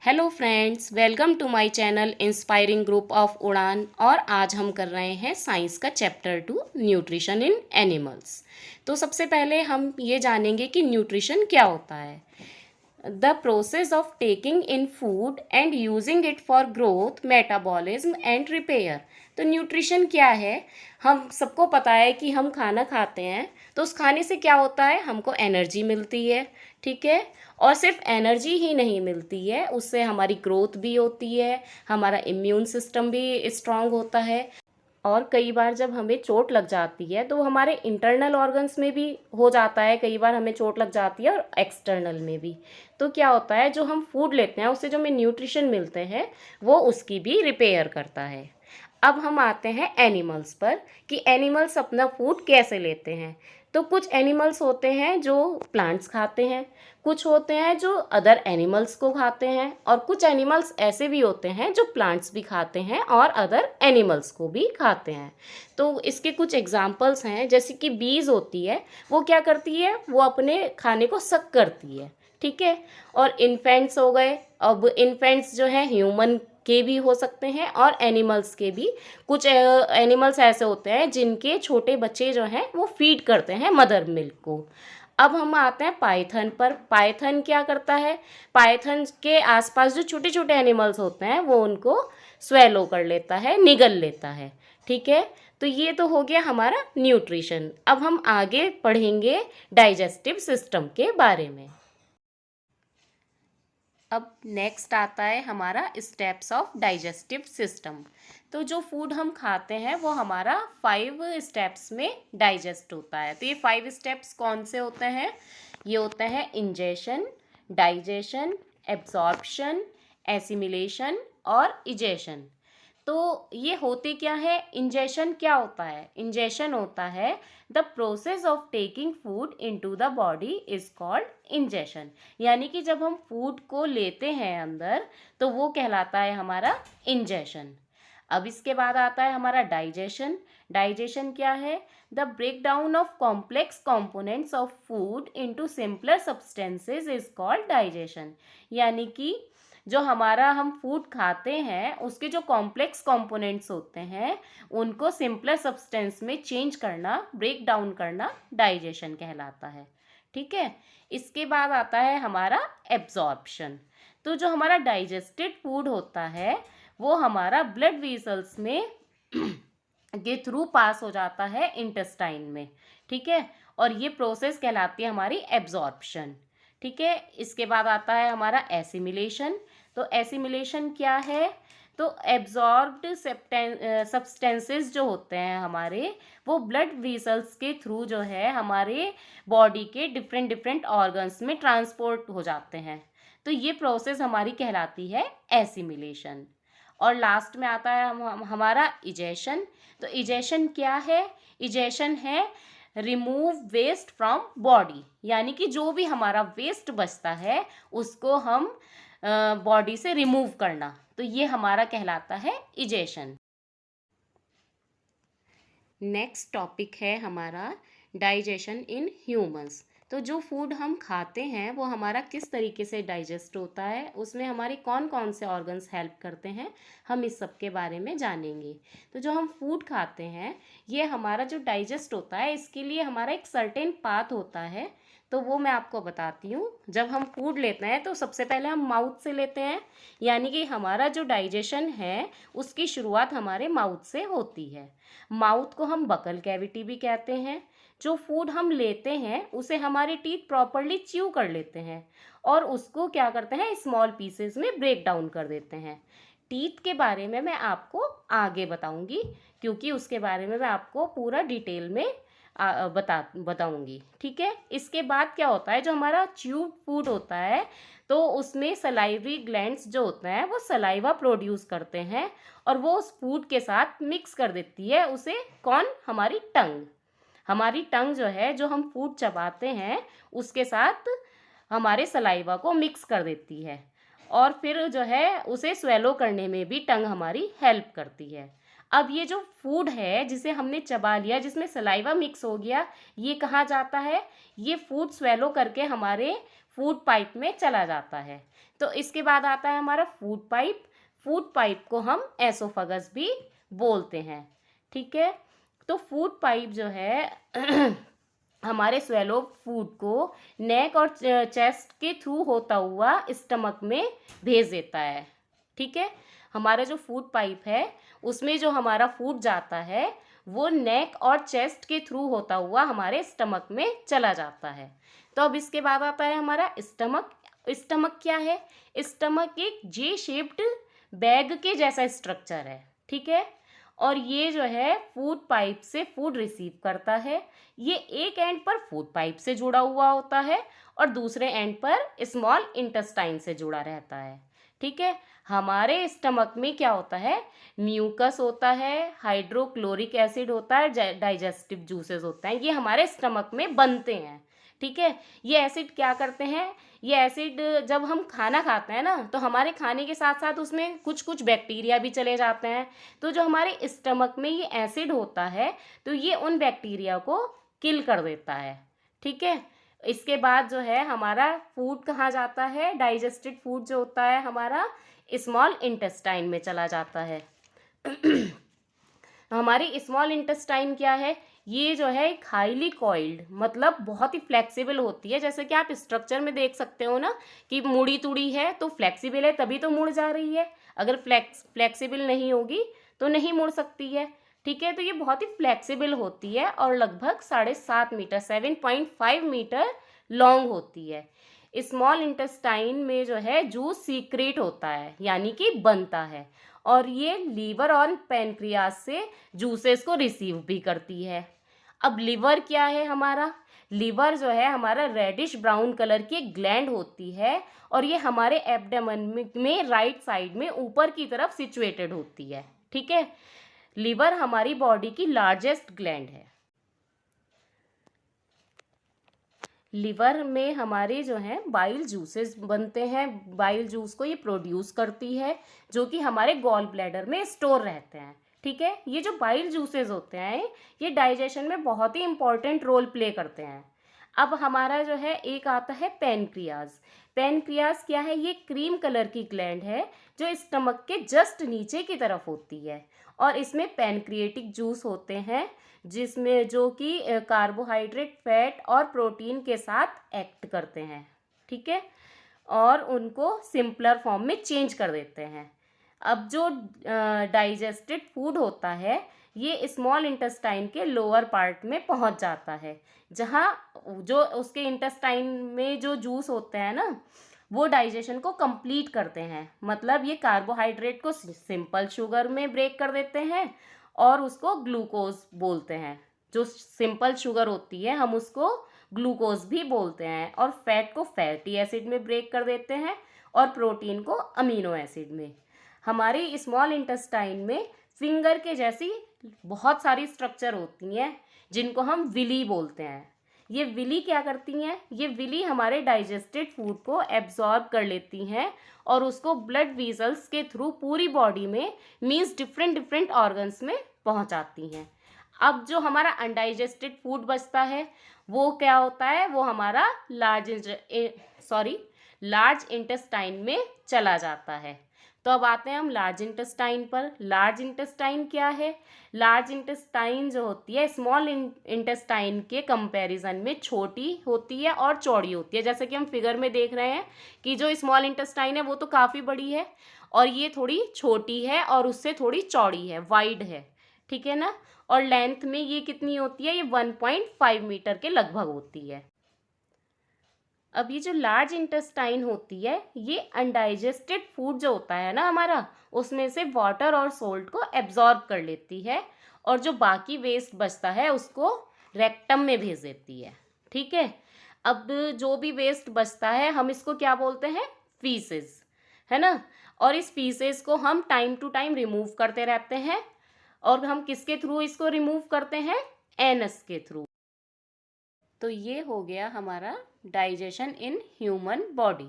Hello friends, welcome to my channel inspiring group of Udaan. और आज हम कर रहे हैं साइंस का चैप्टर 2 न्यूट्रिशन इन एनिमल्स। तो सबसे पहले हम ये जानेंगे कि न्यूट्रिशन क्या होता है। The process of taking in food and using it for growth, metabolism and repair. तो न्यूट्रिशन क्या है? हम सबको पता है कि हम खाना खाते हैं तो उस खाने से क्या होता है, हमको एनर्जी मिलती है। ठीक है। और सिर्फ एनर्जी ही नहीं मिलती है, उससे हमारी ग्रोथ भी होती है, हमारा इम्यून सिस्टम भी स्ट्रांग होता है। और कई बार जब हमें चोट लग जाती है तो हमारे इंटरनल ऑर्गन्स में भी हो जाता है, कई बार हमें चोट लग जाती है और एक्सटर्नल में भी। तो क्या होता है, जो हम फूड लेते हैं उससे जो हमें न्यूट्रिशन मिलते हैं वो उसकी भी रिपेयर करता है। अब हम आते हैं एनिमल्स पर कि एनिमल्स अपना फूड कैसे लेते हैं। तो कुछ एनिमल्स होते हैं जो प्लांट्स खाते हैं, कुछ होते हैं जो अदर एनिमल्स को खाते हैं, और कुछ एनिमल्स ऐसे भी होते हैं जो प्लांट्स भी खाते हैं और अदर एनिमल्स को भी खाते हैं। तो इसके कुछ एग्जांपल्स हैं, जैसे कि बीज होती है, वो क्या करती है, वो अपने खाने को सक करती है। ठीक है। और इन्फेंट्स हो गए। अब इन्फेंट्स जो है ह्यूमन के भी हो सकते हैं और एनिमल्स के भी। कुछ एनिमल्स ऐसे होते हैं जिनके छोटे बच्चे जो हैं वो फीड करते हैं मदर मिल्क को। अब हम आते हैं पाइथन पर। पाइथन क्या करता है, पाइथन के आसपास जो छोटे छोटे एनिमल्स होते हैं वो उनको स्वेलो कर लेता है, निगल लेता है। ठीक है। तो ये तो हो गया हमारा न्यूट्रिशन। अब हम आगे पढ़ेंगे डाइजेस्टिव सिस्टम के बारे में। अब नेक्स्ट आता है हमारा स्टेप्स ऑफ डाइजेस्टिव सिस्टम। तो जो फूड हम खाते हैं वो हमारा 5 स्टेप्स में डाइजेस्ट होता है। तो ये 5 स्टेप्स कौन से होते हैं? ये होते हैं इंजेशन, डाइजेशन, एब्जॉर्प्शन, एसिमिलेशन और इजेशन। तो ये होते क्या है? इंजेशन क्या होता है? इंजेशन होता है the process of taking food into the body is called ingestion. यानी कि जब हम फूड को लेते हैं अंदर तो वो कहलाता है हमारा इंजेशन। अब इसके बाद आता है हमारा डाइजेशन। डाइजेशन क्या है? The break down of complex components of food into simpler substances is called digestion. यानी कि जो हमारा हम फूड खाते हैं उसके जो कॉम्प्लेक्स कंपोनेंट्स होते हैं उनको सिंपलर सब्सटेंस में चेंज करना, ब्रेक डाउन करना डाइजेशन कहलाता है। ठीक है। इसके बाद आता है हमारा एब्जॉर्प्शन। तो जो हमारा डाइजेस्टेड फूड होता है वो हमारा ब्लड वेसल्स में के थ्रू पास हो जाता है इंटेस्टाइन में। ठीक है। और ये प्रोसेस कहलाती है हमारी एब्जॉर्प्शन। ठीक है। इसके बाद आता है हमारा एसिमिलेशन। तो एसिमिलेशन क्या है? तो एब्जॉर्ब्ड सब्सटेंसेस जो होते हैं हमारे, वो ब्लड वेसल्स के थ्रू जो है हमारे बॉडी के डिफरेंट डिफरेंट ऑर्गन्स में ट्रांसपोर्ट हो जाते हैं। तो ये प्रोसेस हमारी कहलाती है एसिमिलेशन। और लास्ट में आता है हमारा इजेशन। तो इजेशन क्या है? इजेशन है रिमूव वेस्ट फ्रॉम बॉडी। यानी कि जो भी हमारा वेस्ट बचता है उसको हम बॉडी से रिमूव करना, तो ये हमारा कहलाता है इजेशन। नेक्स्ट टॉपिक है हमारा डाइजेशन इन ह्यूमंस। तो जो फूड हम खाते हैं वो हमारा किस तरीके से डाइजेस्ट होता है, उसमें हमारे कौन कौन से ऑर्गन्स हेल्प करते हैं, हम इस सब के बारे में जानेंगे। तो जो हम फूड खाते हैं ये हमारा जो डाइजेस्ट होता है इसके लिए हमारा एक सर्टेन पाथ होता है। तो वो मैं आपको बताती हूँ। जब हम फूड लेते हैं तो सबसे पहले हम माउथ से लेते हैं, यानी कि हमारा जो डाइजेशन है उसकी शुरुआत हमारे माउथ से होती है। माउथ को हम बकल कैविटी भी कहते हैं। जो फूड हम लेते हैं उसे हमारे टीथ प्रॉपरली च्यू कर लेते हैं और उसको क्या करते हैं, स्मॉल पीसेस में ब्रेक डाउन कर देते हैं। टीथ के बारे में मैं आपको आगे बताऊंगी, क्योंकि उसके बारे में मैं आपको पूरा डिटेल में बताऊंगी। ठीक है। इसके बाद क्या होता है, जो हमारा च्यूब फूड होता है तो उसमें सलाइवरी ग्लैंड्स जो होते हैं वो सलाइवा प्रोड्यूस करते हैं और वो उस फूड के साथ मिक्स कर देती है उसे। कौन? हमारी टंग। हमारी टंग जो है, जो हम फूड चबाते हैं उसके साथ हमारे सलाइवा को मिक्स कर देती है और फिर जो है उसे स्वेलो करने में भी टंग हमारी हेल्प करती है। अब ये जो फूड है जिसे हमने चबा लिया, जिसमें सलाइवा मिक्स हो गया, ये कहाँ जाता है? ये फूड स्वेलो करके हमारे फूड पाइप में चला जाता है। तो इसके बाद आता है हमारा फूड पाइप। फूड पाइप को हम एसोफेगस भी बोलते हैं। ठीक है, तो फूड पाइप जो है हमारे स्वेलो फूड को नेक और चेस्ट के थ्रू होता हुआ स्टमक में भेज देता है। ठीक है, हमारा जो फूड पाइप है उसमें जो हमारा फूड जाता है वो नेक और चेस्ट के थ्रू होता हुआ हमारे स्टमक में चला जाता है। तो अब इसके बाद आता है हमारा स्टमक। स्टमक क्या है? स्टमक एक जे शेप्ड बैग के जैसा स्ट्रक्चर है। ठीक है, और ये जो है फूड पाइप से फूड रिसीव करता है। ये एक एंड पर फूड पाइप से जुड़ा हुआ होता है और दूसरे एंड पर स्मॉल इंटेस्टाइन से जुड़ा रहता है। ठीक है, हमारे स्टमक में क्या होता है? म्यूकस होता है, हाइड्रोक्लोरिक एसिड होता है, डाइजेस्टिव जूसेस होता है, ये हमारे स्टमक में बनते हैं। ठीक है, ये एसिड क्या करते हैं? ये एसिड जब हम खाना खाते हैं ना तो हमारे खाने के साथ साथ उसमें कुछ कुछ बैक्टीरिया भी चले जाते हैं। तो जो हमारे स्टमक में ये एसिड होता है तो ये उन बैक्टीरिया को किल कर देता है। ठीक है, इसके बाद जो है हमारा फूड कहाँ जाता है? डाइजेस्टेड फूड जो होता है हमारा स्मॉल इंटेस्टाइन में चला जाता है। हमारी स्मॉल इंटेस्टाइन क्या है? ये जो है एक हाईली कॉइल्ड, मतलब बहुत ही फ्लेक्सिबल होती है। जैसे कि आप स्ट्रक्चर में देख सकते हो ना कि मुड़ी तुड़ी है तो फ्लेक्सिबल है, तभी तो मुड़ जा रही है। अगर फ्लेक्सिबल नहीं होगी तो नहीं मुड़ सकती है। ठीक है, तो ये बहुत ही फ्लेक्सिबल होती है और लगभग 7.5 मीटर 7.5 मीटर लॉन्ग होती है। स्मॉल इंटेस्टाइन में जो है जूस सीक्रेट होता है, यानी कि बनता है, और ये लीवर और पैनक्रियास से जूसेस को रिसीव भी करती है। अब लिवर क्या है हमारा? लिवर जो है हमारा रेडिश ब्राउन कलर की एक ग्लैंड होती है और ये हमारे एब्डोमेन में राइट साइड में ऊपर की तरफ सिचुएटेड होती है। ठीक है, लिवर हमारी बॉडी की लार्जेस्ट ग्लैंड है। लिवर में हमारे जो हैं बाइल जूसेस बनते हैं। बाइल जूस को ये प्रोड्यूस करती है जो कि हमारे गॉल ब्लैडर में स्टोर रहते हैं। ठीक है, ये जो बाइल जूसेस होते हैं ये डाइजेशन में बहुत ही इंपॉर्टेंट रोल प्ले करते हैं। अब हमारा जो है एक आता है पैनक्रियाज। पैनक्रियाज क्या है? ये क्रीम कलर की ग्लैंड है जो स्टमक के जस्ट नीचे की तरफ होती है और इसमें पैनक्रिएटिक जूस होते हैं जिसमें जो कि कार्बोहाइड्रेट, फैट और प्रोटीन के साथ एक्ट करते हैं। ठीक है, और उनको सिंपलर फॉर्म में चेंज कर देते हैं। अब जो डाइजेस्टेड फूड होता है ये स्मॉल इंटेस्टाइन के लोअर पार्ट में पहुंच जाता है, जहां जो उसके इंटेस्टाइन में जो जूस होते हैं ना वो डाइजेशन को कंप्लीट करते हैं। मतलब ये कार्बोहाइड्रेट को सिंपल शुगर में ब्रेक कर देते हैं और उसको ग्लूकोज बोलते हैं। जो सिंपल शुगर होती है हम उसको ग्लूकोज भी बोलते हैं, और फैट को फैटी एसिड में ब्रेक कर देते हैं और प्रोटीन को अमीनो एसिड में। हमारी स्मॉल इंटेस्टाइन में फिंगर के जैसी बहुत सारी स्ट्रक्चर होती हैं जिनको हम विली बोलते हैं। ये विली क्या करती हैं? ये विली हमारे डाइजेस्टेड फूड को एब्जॉर्ब कर लेती हैं और उसको ब्लड वेसल्स के थ्रू पूरी बॉडी में मीन्स डिफरेंट ऑर्गन्स में पहुंचाती हैं। अब जो हमारा अनडाइजेस्टेड फूड बचता है वो क्या होता है? वो हमारा लार्ज इंटेस्टाइन में चला जाता है। तो अब आते हैं हम लार्ज इंटेस्टाइन पर। लार्ज इंटेस्टाइन क्या है? लार्ज इंटेस्टाइन जो होती है स्मॉल इंटेस्टाइन के कंपैरिजन में छोटी होती है और चौड़ी होती है। जैसे कि हम फिगर में देख रहे हैं कि जो स्मॉल इंटेस्टाइन है वो तो काफ़ी बड़ी है और ये थोड़ी छोटी है और उससे थोड़ी चौड़ी है, वाइड है। ठीक है ना, और लेंथ में ये कितनी होती है? ये 1.5 मीटर के लगभग होती है। अब ये जो लार्ज इंटेस्टाइन होती है ये अनडाइजेस्टेड फूड जो होता है ना हमारा उसमें से वाटर और सोल्ट को एब्जॉर्ब कर लेती है और जो बाकी वेस्ट बचता है उसको रेक्टम में भेज देती है। ठीक है, अब जो भी वेस्ट बचता है हम इसको क्या बोलते हैं? फीसेस, है ना। और इस फीसेस को हम टाइम टू टाइम रिमूव करते रहते हैं और हम किसके थ्रू इसको रिमूव करते हैं? एनस के थ्रू। तो ये हो गया हमारा डाइजेशन इन ह्यूमन बॉडी।